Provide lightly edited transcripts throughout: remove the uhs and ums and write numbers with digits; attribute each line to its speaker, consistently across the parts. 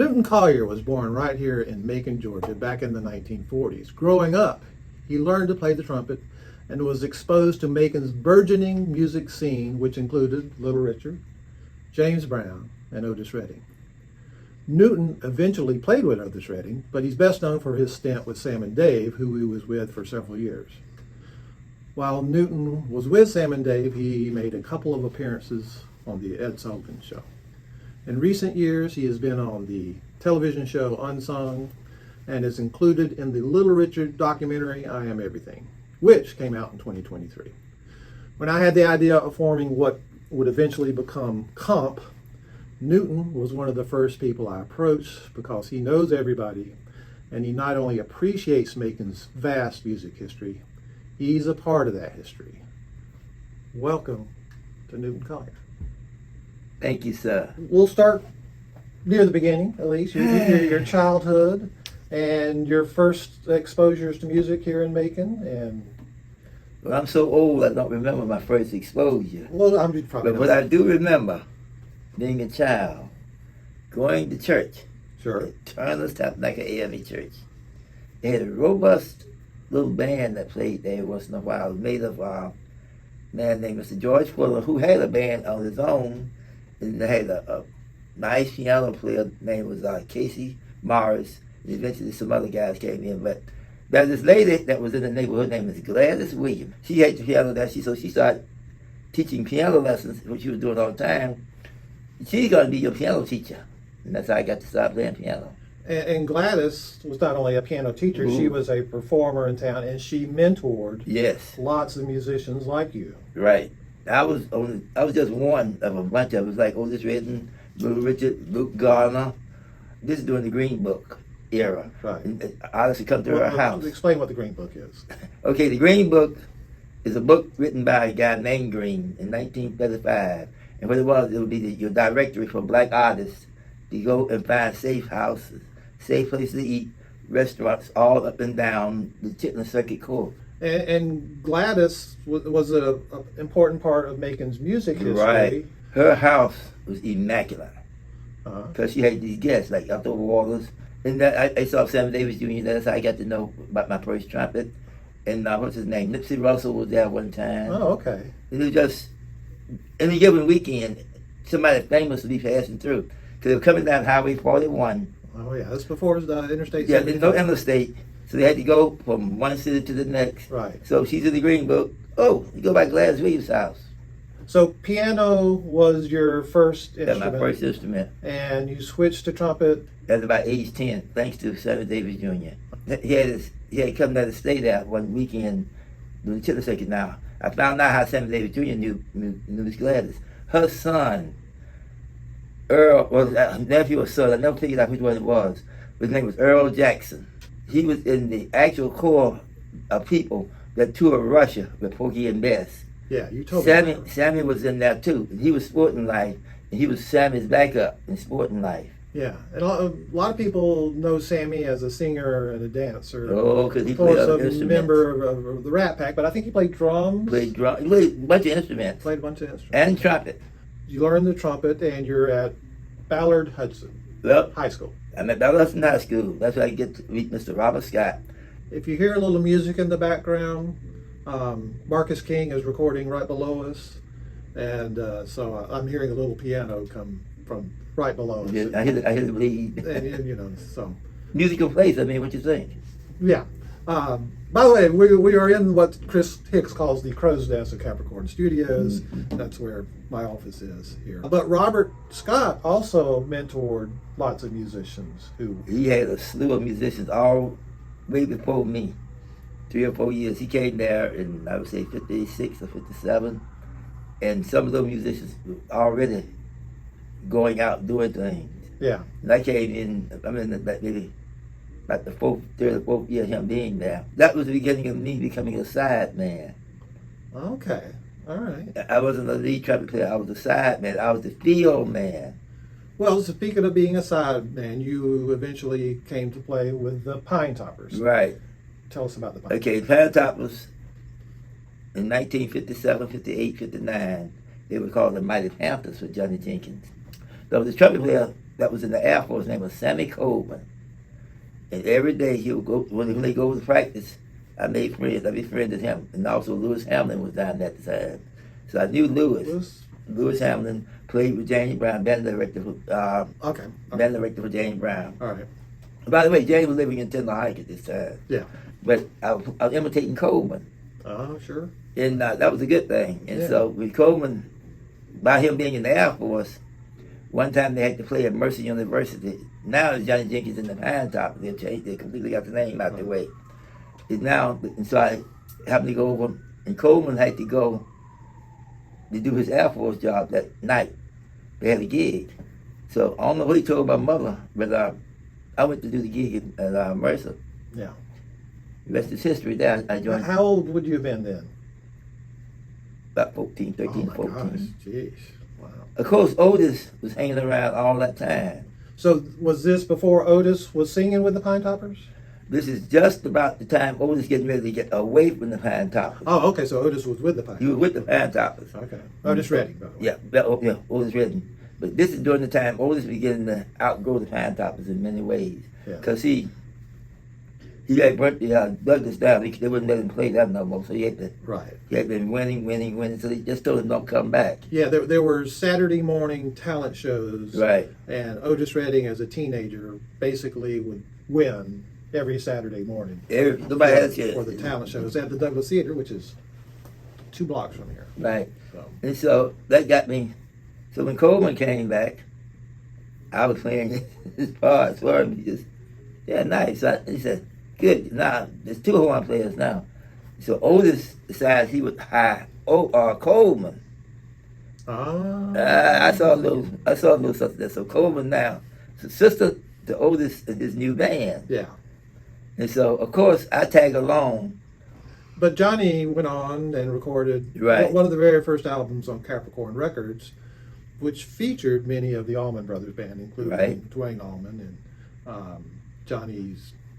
Speaker 1: Newton Collier was born right here in Macon, Georgia, back in the 1940s. Growing up, he learned to play the trumpet and was exposed to Macon's burgeoning music scene, which included Little Richard, James Brown, and Otis Redding. Newton eventually played with Otis Redding, but he's best known for his stint with Sam and Dave, who he was with for several years. While Newton was with Sam and Dave, he made a couple of appearances on the Ed Sullivan Show. In recent years, he has been on the television show Unsung and is included in the Little Richard documentary I Am Everything, which came out in 2023. When I had the idea of forming what would eventually become Comp, Newton was one of the first people I approached because he knows everybody and he not only appreciates Macon's vast music history, he's a part of that history. Welcome to Newton Collier.
Speaker 2: Thank you, sir.
Speaker 1: We'll start near the beginning, at least, your childhood and your first exposures to music here in Macon. And
Speaker 2: well, I'm so old I don't remember my first exposure.
Speaker 1: well, I'm just probably
Speaker 2: But what I do remember, being a child, going to church.
Speaker 1: Sure.
Speaker 2: Turner's Tabernacle AME Church. They had a robust little band that played there once in a while, made of a man named Mr. George Fuller, who had a band on his own. And they had a nice piano player name was Casey Morris. And eventually some other guys came in. But there's this lady that was in the neighborhood named Miss Gladys Williams. She had the piano there, so she started teaching piano lessons, which she was doing all the time. She's going to be your piano teacher. And that's how I got to start playing piano.
Speaker 1: And Gladys was not only a piano teacher, she was a performer in town, and she mentored lots of musicians like you.
Speaker 2: Right. I was just one of a bunch of it. It was like Otis Redding, Little Richard, Luke Garner. This is during the Green Book era.
Speaker 1: Right.
Speaker 2: And artists would come to our house.
Speaker 1: Explain what the Green Book is.
Speaker 2: Okay, the Green Book is a book written by a guy named Green in 1935. And what it would be your directory for black artists to go and find safe houses, safe places to eat, restaurants all up and down the Chitlin Circuit Court.
Speaker 1: And Gladys was an important part of Macon's music history.
Speaker 2: Right. Her house was immaculate. Because she had these guests like Otto Waters. And I saw Sam Davis Jr. That's how I got to know about my first trumpet. And what's his name? Nipsey Russell was there one time.
Speaker 1: Oh, okay.
Speaker 2: It was just, any given weekend, somebody famous would be passing through. Because they were coming down Highway 41.
Speaker 1: Oh, yeah. That's before the Interstate.
Speaker 2: Yeah, there's no interstate. So they had to go from one city to the next.
Speaker 1: Right.
Speaker 2: So she's in the Green Book. Oh, you go by Gladys Williams' house.
Speaker 1: So piano was your first instrument.
Speaker 2: That's my first instrument.
Speaker 1: And you switched to trumpet.
Speaker 2: That's about age 10, thanks to Sammy Davis Jr. He had come down to stay there one weekend doing the Chitlin Circuit. Now, I found out how Sammy Davis Jr. knew Miss Gladys. Her son, Earl, was nephew or son, I never figured out which one it was. His name was Earl Jackson. He was in the actual core of people that toured Russia with Porgy and Bess.
Speaker 1: Yeah, you told me.
Speaker 2: Sammy was in there too. He was Sporting Life, and he was Sammy's backup in Sporting Life.
Speaker 1: Yeah, and a lot of people know Sammy as a singer and a dancer.
Speaker 2: Oh, because he played other instruments.
Speaker 1: A member of the Rat Pack, but I think he played drums.
Speaker 2: He played a bunch of instruments. And trumpet.
Speaker 1: You learned the trumpet, and you're at Ballard Hudson High School.
Speaker 2: I'm at Ballard Hudson High School. That's where I get to meet Mr. Robert Scott.
Speaker 1: If you hear a little music in the background, Marcus King is recording right below us, and so I'm hearing a little piano come from right below us.
Speaker 2: Yeah, I hear the bleed.
Speaker 1: and so
Speaker 2: musical place. I mean, what you think?
Speaker 1: Yeah. By the way, we are in what Chris Hicks calls the Crow's Nest of Capricorn Studios. Mm-hmm. That's where my office is here. But Robert Scott also mentored lots of musicians
Speaker 2: He had a slew of musicians all way before me. 3 or 4 years. He came there in, I would say, 56 or 57. And some of those musicians were already going out doing things.
Speaker 1: Yeah.
Speaker 2: And I came in, maybe about the third or fourth year of him being there. That was the beginning of me becoming a side man.
Speaker 1: Okay. All right.
Speaker 2: I wasn't a lead trumpet player. I was a side man. I was the field man.
Speaker 1: Well, speaking of being a side man, you eventually came to play with the Pine Toppers.
Speaker 2: Right.
Speaker 1: Tell us about the Pine Toppers.
Speaker 2: Okay, Pine Toppers, in 1957, 58, 59, they were called the Mighty Panthers with Johnny Jenkins. So the trumpet player that was in the Air Force named was Sammy Coleman. And every day he would go, when they go to practice, I made friends. I befriended him. And also Lewis Hamlin was down at the time. So I knew Lewis. Lewis Hamlin played with James Brown, band director for James Brown.
Speaker 1: All right.
Speaker 2: By the way, James was living in Tender Heights at this time.
Speaker 1: Yeah.
Speaker 2: But I was imitating Coleman.
Speaker 1: Oh, sure.
Speaker 2: And that was a good thing. And
Speaker 1: Yeah.
Speaker 2: so with Coleman, by him being in the Air Force, one time they had to play at Mercer University. Now it's Johnny Jenkins in the Pine Top. They changed. They completely got the name out the way. It's now, and so I happened to go over, and Coleman had to go to do his Air Force job that night. They had a gig. So I don't know what he told my mother, but I went to do the gig at Mercer.
Speaker 1: Yeah.
Speaker 2: The rest is history there. I joined
Speaker 1: How old would you have been then?
Speaker 2: about 14, 13,
Speaker 1: oh my
Speaker 2: 14.
Speaker 1: Gosh. Jeez. Wow.
Speaker 2: Of course, Otis was hanging around all that time.
Speaker 1: So was this before Otis was singing with the Pine Toppers?
Speaker 2: This is just about the time Otis getting ready to get away from the Pine Toppers.
Speaker 1: Oh, okay. So Otis was with the Pine
Speaker 2: He was with the Pine Toppers.
Speaker 1: Okay. Otis Redding, by the way.
Speaker 2: Yeah, Otis Redding. But this is during the time Otis beginning to outgrow the Pine Toppers in many ways.
Speaker 1: Yeah.
Speaker 2: Because he had burnt the Douglas down. They wouldn't let him play that no more. So he had been winning. So they just told him don't come back.
Speaker 1: Yeah, there were Saturday morning talent shows.
Speaker 2: Right.
Speaker 1: And Otis Redding, as a teenager, basically would win every Saturday morning.
Speaker 2: Nobody had a chance.
Speaker 1: For the talent shows at the Douglas Theater, which is 2 blocks from here.
Speaker 2: Right.
Speaker 1: So.
Speaker 2: And so that got me. So when Coleman came back, I was playing his parts for him. He just, yeah, nice. He said, good. Now, there's 2 horn players now. So Otis decided he would hire Coleman. I saw a little something there. So Coleman now, so sister to Otis and his new band.
Speaker 1: Yeah.
Speaker 2: And so, of course, I tag along.
Speaker 1: But Johnny went on and recorded
Speaker 2: Right.
Speaker 1: one of the very first albums on Capricorn Records, which featured many of the Allman Brothers Band, including
Speaker 2: Right.
Speaker 1: Dwayne Allman, and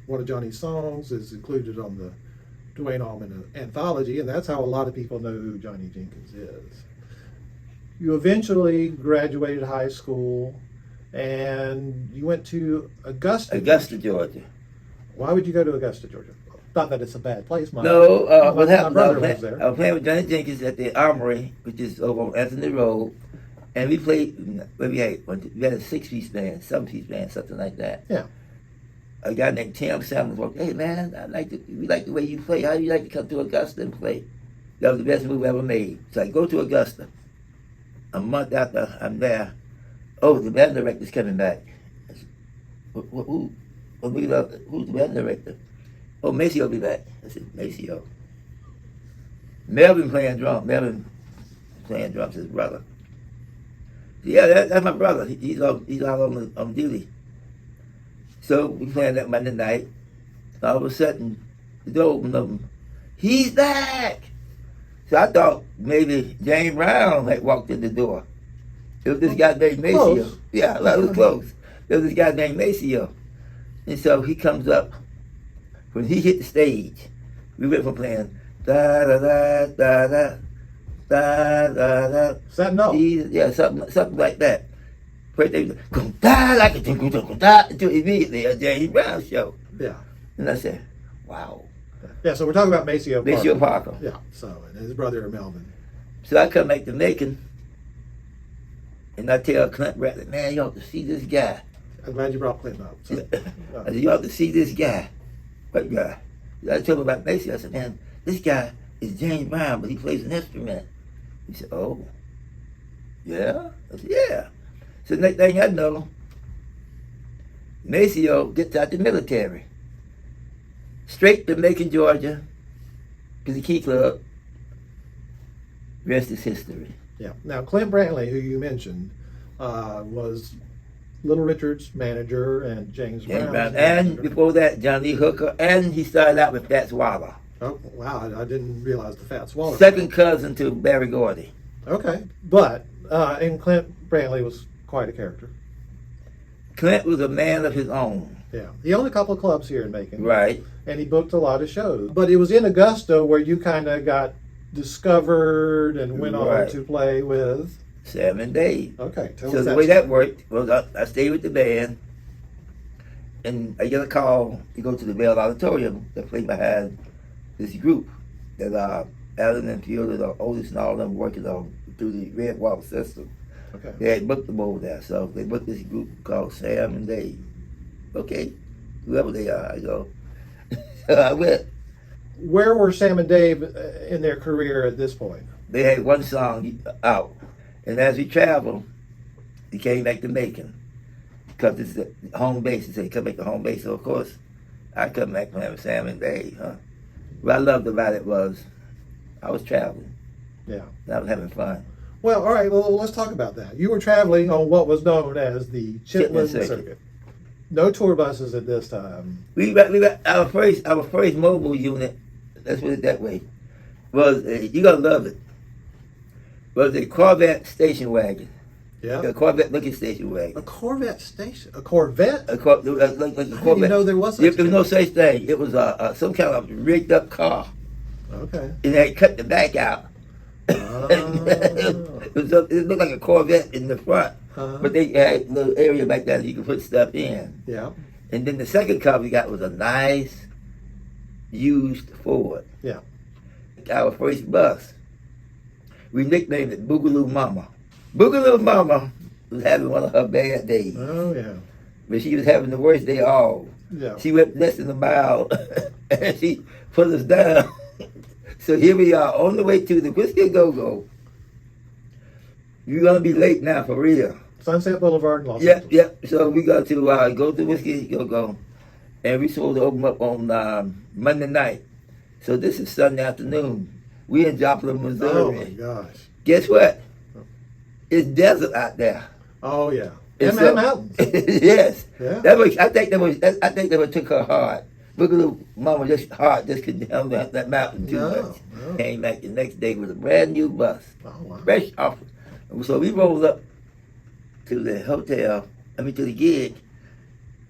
Speaker 1: one of Johnny's songs is included on the Dwayne Allman anthology, and that's how a lot of people know who Johnny Jenkins is. You eventually graduated high school, and you went to
Speaker 2: Augusta, Georgia.
Speaker 1: Why would you go to Augusta, Georgia? Not that it's a bad place.
Speaker 2: What
Speaker 1: my
Speaker 2: happened?
Speaker 1: brother lives there.
Speaker 2: I was playing with Johnny Jenkins at the Armory, which is over on Anthony Road, and we played. We had a 6-piece band, 7-piece band, something like that.
Speaker 1: Yeah.
Speaker 2: A guy named Tim Samuels walked, hey man, we like the way you play. How do you like to come to Augusta and play? That was the best move I ever made. So I go to Augusta. A month after I'm there, the band director's coming back. I said, who's the band director? Oh, Maceo will be back. I said, Maceo. Melvin playing drums, his brother. Yeah, that's my brother. He's out on duty. So we playing that Monday night. All of a sudden, the door opened up. He's back! So I thought maybe James Brown had walked in the door. It was this guy named Maceo.
Speaker 1: Close.
Speaker 2: Yeah, it was close. There was this guy named Maceo. And so he comes up. When he hit the stage, we went from playing da da da da da da da da.
Speaker 1: Is that no?
Speaker 2: Yeah, something like that. First they go da like a da until immediately a James Brown show.
Speaker 1: Yeah.
Speaker 2: And I said, wow.
Speaker 1: Yeah, so we're talking about Maceo Parker.
Speaker 2: Maceo Parker.
Speaker 1: Yeah, so, and his brother Melvin.
Speaker 2: So I come back to Macon, and I tell Clint Bradley, man, you ought to see this guy.
Speaker 1: I'm glad you brought Clinton up. So.
Speaker 2: I said, you ought to see this guy. What guy? I told him about Maceo. I said, man, this guy is James Brown, but he plays an instrument. He said, oh, yeah? I said, yeah. So the next thing I know, Maceo gets out the military. Straight to Macon, Georgia, to the Key Club. Rest is history.
Speaker 1: Yeah. Now, Clint Brantley, who you mentioned, was Little Richard's manager and James Brown's
Speaker 2: And
Speaker 1: manager.
Speaker 2: before that, John Lee Hooker, and he started out with Fats Waller.
Speaker 1: Oh, wow, I didn't realize the Fats Waller.
Speaker 2: Second cousin to Barry Gordy.
Speaker 1: Okay, but, and Clint Brantley was quite a character.
Speaker 2: Clint was a man of his own.
Speaker 1: Yeah. He owned a couple of clubs here in Macon.
Speaker 2: Right.
Speaker 1: And he booked a lot of shows. But it was in Augusta where you kind of got discovered and went on
Speaker 2: Right.
Speaker 1: to play with
Speaker 2: Sam and Dave.
Speaker 1: Okay, tell
Speaker 2: So
Speaker 1: us
Speaker 2: the
Speaker 1: that
Speaker 2: way that
Speaker 1: story.
Speaker 2: worked was I stayed with the band, and I get a call to go to the Bell Auditorium to play behind this group that Alan and Fiona, Otis and all of them working on through the Red Wall system.
Speaker 1: Okay.
Speaker 2: They had booked them over there, so they booked this group called Sam and Dave. Okay, whoever they are, I go. So I went.
Speaker 1: Where were Sam and Dave in their career at this point?
Speaker 2: They had one song out, and as we traveled, we came back to Macon because it's the home base. They said come back to home base, so of course I come back playing with Sam and Dave. Huh? What I loved about it was I was traveling.
Speaker 1: Yeah.
Speaker 2: And I was having fun.
Speaker 1: Well, all right. Well, let's talk about that. You were traveling on what was known as the Chitlin Circuit. No tour buses at this time.
Speaker 2: We got our first mobile unit. Let's put it that way. Was you gonna love it? Was a Corvette station wagon.
Speaker 1: Yeah.
Speaker 2: A Corvette looking station
Speaker 1: A
Speaker 2: wagon.
Speaker 1: Corvette station. A Corvette.
Speaker 2: Like a
Speaker 1: I didn't
Speaker 2: Corvette.
Speaker 1: even know there was such
Speaker 2: There was no such thing. It was some kind of rigged up car,
Speaker 1: Okay.
Speaker 2: and they cut the back out.
Speaker 1: Oh.
Speaker 2: It looked like a Corvette in the front, but they had a little area back there that you could put stuff in.
Speaker 1: Yeah.
Speaker 2: And then the second car we got was a nice used Ford.
Speaker 1: Yeah.
Speaker 2: Our first bus. We nicknamed it Boogaloo Mama. Boogaloo Mama was having one of her bad days,
Speaker 1: Oh yeah.
Speaker 2: but she was having the worst day of all.
Speaker 1: Yeah.
Speaker 2: She went less than a mile, and she put us down. So here we are on the way to the Whiskey Go Go. You're gonna be late now for real.
Speaker 1: Sunset Boulevard in Los
Speaker 2: Yep,
Speaker 1: Angeles.
Speaker 2: yep. So we got to go to Whiskey Go Go, and we supposed to open up on Monday night. So this is Sunday afternoon. We in Joplin, Missouri.
Speaker 1: Oh my gosh.
Speaker 2: Guess what? It's desert out there.
Speaker 1: Oh yeah.
Speaker 2: And
Speaker 1: And
Speaker 2: so-
Speaker 1: mountains.
Speaker 2: Yes.
Speaker 1: Yeah.
Speaker 2: I think that was took her heart. Boogaloo Mama just couldn't handle that mountain too
Speaker 1: No,
Speaker 2: much.
Speaker 1: no.
Speaker 2: Came back the next day with a brand new bus,
Speaker 1: Oh wow.
Speaker 2: fresh off. So we rolled up to the hotel. To the gig,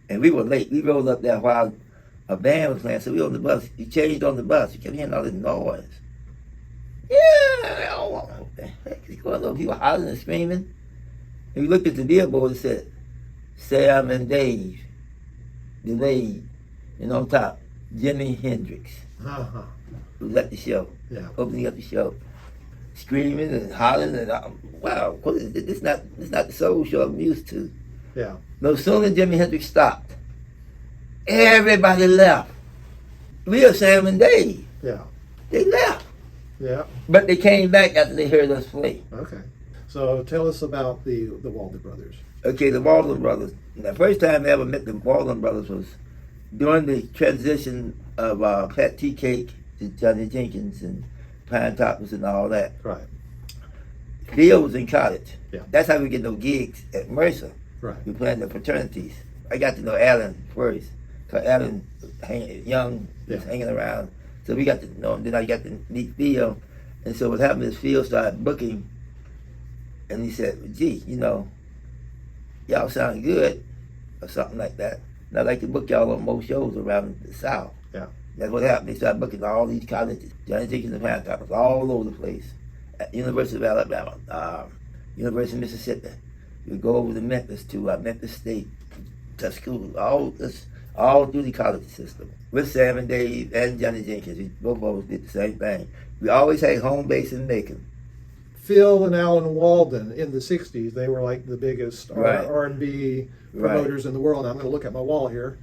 Speaker 2: and we were late. We rolled up there while a band was playing. So we on the bus. We changed on the bus. We kept hearing all this noise. Yeah, what the heck is going on? People hollering and screaming. And we looked at the billboard and said, Sam and Dave, delayed. And on top, Jimi Hendrix
Speaker 1: Uh-huh.
Speaker 2: was at the show,
Speaker 1: Yeah.
Speaker 2: opening up the show, screaming and hollering. And wow, what is this? This is not the soul show I'm used to.
Speaker 1: Yeah.
Speaker 2: No sooner than Jimi Hendrix stopped, everybody left. We are Sam and Dave.
Speaker 1: Yeah.
Speaker 2: They left.
Speaker 1: Yeah.
Speaker 2: But they came back after they heard us play.
Speaker 1: Okay. So tell us about the Walden Brothers.
Speaker 2: Okay, the Walden Brothers. The first time I ever met the Walden Brothers was during the transition of Pat Tea Cake to Johnny Jenkins and Pine Toppers and all that.
Speaker 1: Right.
Speaker 2: Phil was in college.
Speaker 1: Yeah.
Speaker 2: That's how we get no gigs at Mercer.
Speaker 1: Right.
Speaker 2: We played in the fraternities. I got to know Alan first, because Alan young was
Speaker 1: Yeah.
Speaker 2: hanging around. So we got to know him. Then I got to meet Phil. And so what happened is Phil started booking, and he said, gee, y'all sound good, or something like that. And I'd like to book y'all on most shows around the South.
Speaker 1: Yeah.
Speaker 2: That's what happened. They started booking all these colleges, Johnny Jenkins and Pine Toppers, all over the place. At University of Alabama, University of Mississippi. We go over to Memphis, to Memphis State, to school, all through the college system. With Sam and Dave and Johnny Jenkins, we both of us did the same thing. We always had home base in Macon.
Speaker 1: Phil and Alan Walden in the 60s, they were like the biggest
Speaker 2: Right.
Speaker 1: R&B promoters in the world. Now, I'm going to look at my wall here.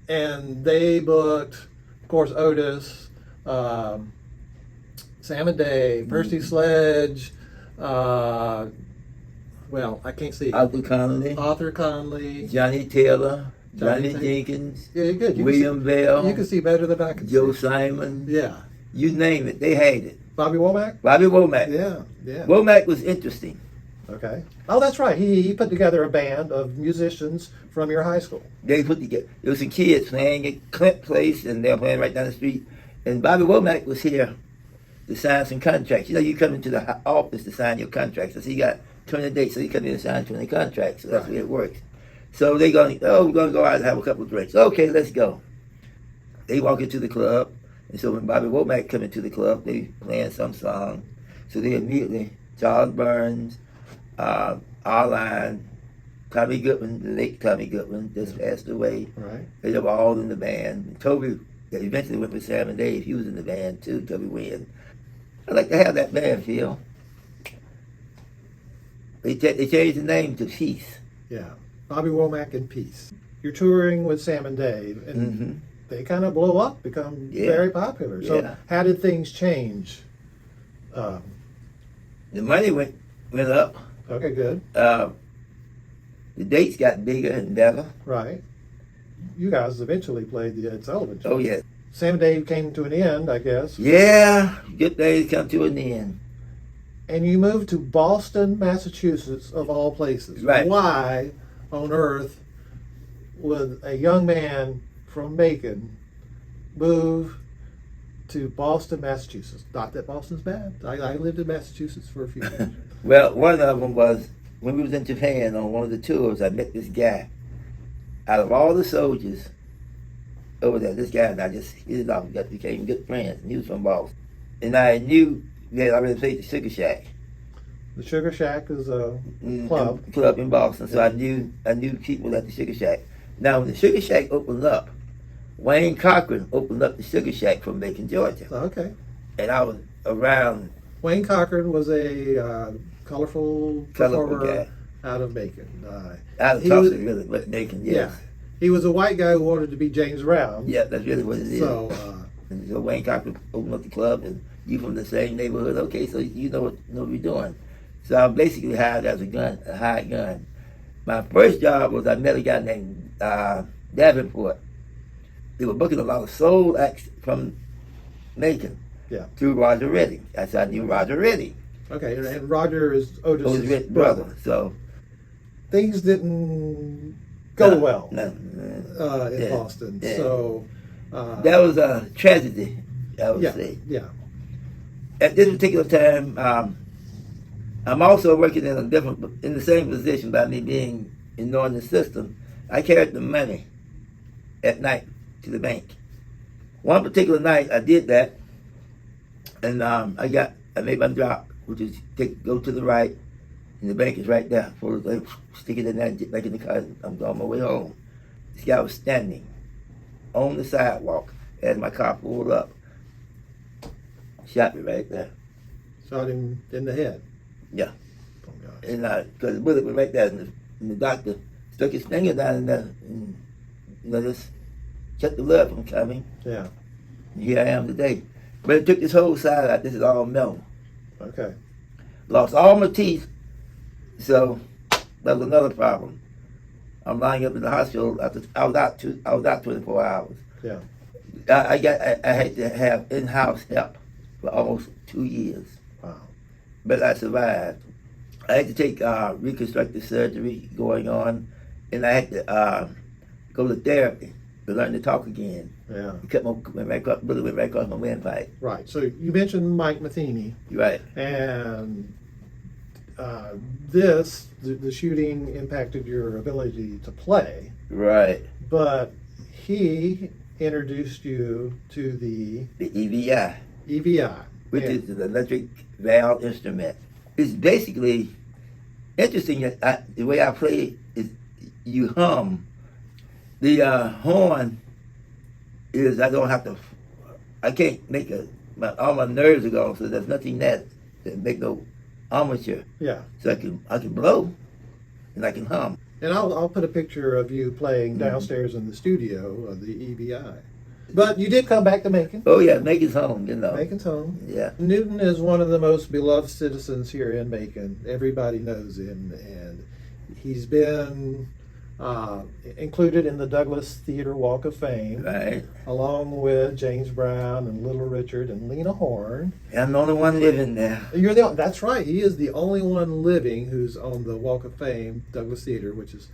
Speaker 1: And they booked, of course, Otis, Sam and Dave, Percy Sledge, well, I can't see.
Speaker 2: Arthur Connolly,
Speaker 1: Arthur Conley.
Speaker 2: Johnny Taylor,
Speaker 1: Johnny
Speaker 2: Johnny
Speaker 1: Taylor.
Speaker 2: Jenkins,
Speaker 1: Yeah, good.
Speaker 2: William Bell,
Speaker 1: You can see better than I can
Speaker 2: Joe
Speaker 1: see.
Speaker 2: Simon,
Speaker 1: Yeah.
Speaker 2: you name it, they had it.
Speaker 1: Bobby Womack?
Speaker 2: Bobby Womack.
Speaker 1: Yeah, yeah.
Speaker 2: Womack was interesting.
Speaker 1: Okay. Oh, that's right. He put together a band of musicians from your high school.
Speaker 2: They put together, there was some kids playing at Clint Place, and they were playing right down the street. And Bobby Womack was here to sign some contracts. You come into the office to sign your contracts. So he got 20 dates, so he come in and sign 20 contracts. So that's
Speaker 1: Right.
Speaker 2: the way it works. So they going, we're going to go out and have a couple of drinks. Okay, let's go. They walk into the club, and so when Bobby Womack come into the club, they playing some song. So they immediately Charles Burns, Arline, Tommy Goodman, the late Tommy Goodman, just passed away.
Speaker 1: Right.
Speaker 2: They were all in the band. And Toby, that eventually went with Sam and Dave, he was in the band too, Toby Wynn. I'd like to have that band, Phil. They changed the name to Peace.
Speaker 1: Yeah. Bobby Womack and Peace. You're touring with Sam and Dave, and they kind of blow up, become very popular. So how did things change?
Speaker 2: The money went up.
Speaker 1: Okay, good.
Speaker 2: The dates got bigger and better.
Speaker 1: Right. You guys eventually played the Ed Sullivan Show.
Speaker 2: Oh, yeah.
Speaker 1: Sam and Dave came to an end, I guess.
Speaker 2: Yeah, good days come to an end.
Speaker 1: And you moved to Boston, Massachusetts, of all places.
Speaker 2: Right.
Speaker 1: Why on earth would a young man from Macon move to Boston, Massachusetts? Not that Boston's bad. I lived in Massachusetts for a few years.
Speaker 2: Well, one of them was when we was in Japan on one of the tours. I met this guy. Out of all the soldiers over there, this guy and I just hit it off. We became good friends. And he was from Boston, and I knew that I already played the Sugar Shack.
Speaker 1: The Sugar Shack is a club.
Speaker 2: Club in Boston. So I knew people at the Sugar Shack. Now, when the Sugar Shack opened up, Wayne Cochran opened up the Sugar Shack from Macon, Georgia.
Speaker 1: Okay.
Speaker 2: And I was around.
Speaker 1: Wayne Cochran was a colorful performer
Speaker 2: guy
Speaker 1: out of Macon.
Speaker 2: Out of Tulsa, really, but Macon, yes.
Speaker 1: Yeah. He was a white guy who wanted to be James Brown.
Speaker 2: Yeah, that's really what it is.
Speaker 1: So,
Speaker 2: so Wayne Cochran opened up the club, and you from the same neighborhood. Okay, so you know what we're doing. So I'm basically hired as a hired gun. My first job was I met a guy named Davenport. They were booking a lot of soul acts from Macon.
Speaker 1: Yeah.
Speaker 2: Through Roger Redding. That's how I knew Roger Redding.
Speaker 1: Okay, and Roger is Otis's
Speaker 2: brother. So
Speaker 1: things didn't go well in
Speaker 2: Yeah.
Speaker 1: Boston.
Speaker 2: Yeah.
Speaker 1: So
Speaker 2: that was a tragedy, I would say.
Speaker 1: Yeah.
Speaker 2: At this particular time, I'm also working in the same position by me being in knowing the system. I carried the money at night to the bank. One particular night I did that, and I made my drop, which is go to the right, and the bank is right there. Stick it in there and get back in the car. I'm on my way home. This guy was standing on the sidewalk as my car pulled up. Shot me right there.
Speaker 1: Shot him in the head.
Speaker 2: Yeah.
Speaker 1: Oh, gosh.
Speaker 2: And because the bullet was right there, and the doctor stuck his finger down in there and just shut the blood from coming.
Speaker 1: Yeah.
Speaker 2: And here I am today. But it took this whole side out. This is all metal.
Speaker 1: Okay.
Speaker 2: Lost all my teeth. So that was another problem. I'm lying up in the hospital after I was out 24 hours.
Speaker 1: Yeah.
Speaker 2: I had to have in-house help for almost 2 years.
Speaker 1: Wow.
Speaker 2: But I survived. I had to take reconstructive surgery going on, and I had to go to therapy to learn to talk again.
Speaker 1: Yeah.
Speaker 2: Went back across my windpipe.
Speaker 1: Right. So you mentioned Mike Matheny.
Speaker 2: Right.
Speaker 1: And the shooting impacted your ability to play.
Speaker 2: Right.
Speaker 1: But he introduced you to the
Speaker 2: EVI.
Speaker 1: EVI.
Speaker 2: Which is an electric valve instrument. It's basically interesting that the way I play is you hum. The horn is I can't make all my nerves are gone, so there's nothing that make no armature.
Speaker 1: Yeah.
Speaker 2: So I can blow and I can hum.
Speaker 1: And I'll put a picture of you playing downstairs in the studio of the EVI. But you did come back to Macon.
Speaker 2: Oh yeah, Macon's home,
Speaker 1: Macon's home.
Speaker 2: Yeah.
Speaker 1: Newton is one of the most beloved citizens here in Macon. Everybody knows him, and he's been included in the Douglas Theater Walk of Fame,
Speaker 2: Right.
Speaker 1: along with James Brown and Little Richard and Lena Horne.
Speaker 2: I'm the only one living there.
Speaker 1: That's right. He is the only one living who's on the Walk of Fame, Douglas Theater, which is,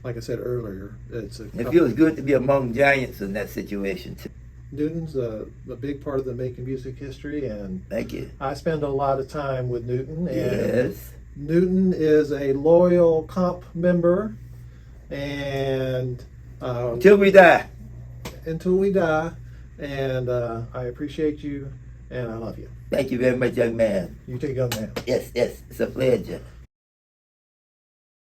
Speaker 1: like I said earlier,
Speaker 2: It feels good to be among giants in that situation too.
Speaker 1: Newton's a big part of the Macon music history, and
Speaker 2: Thank you.
Speaker 1: I spend a lot of time with Newton. And
Speaker 2: Yes.
Speaker 1: Newton is a loyal comp member, and
Speaker 2: Till we die.
Speaker 1: until we die. And I appreciate you, and I love you.
Speaker 2: Thank you very much, young man.
Speaker 1: You take it, young man.
Speaker 2: Yes, it's a pleasure.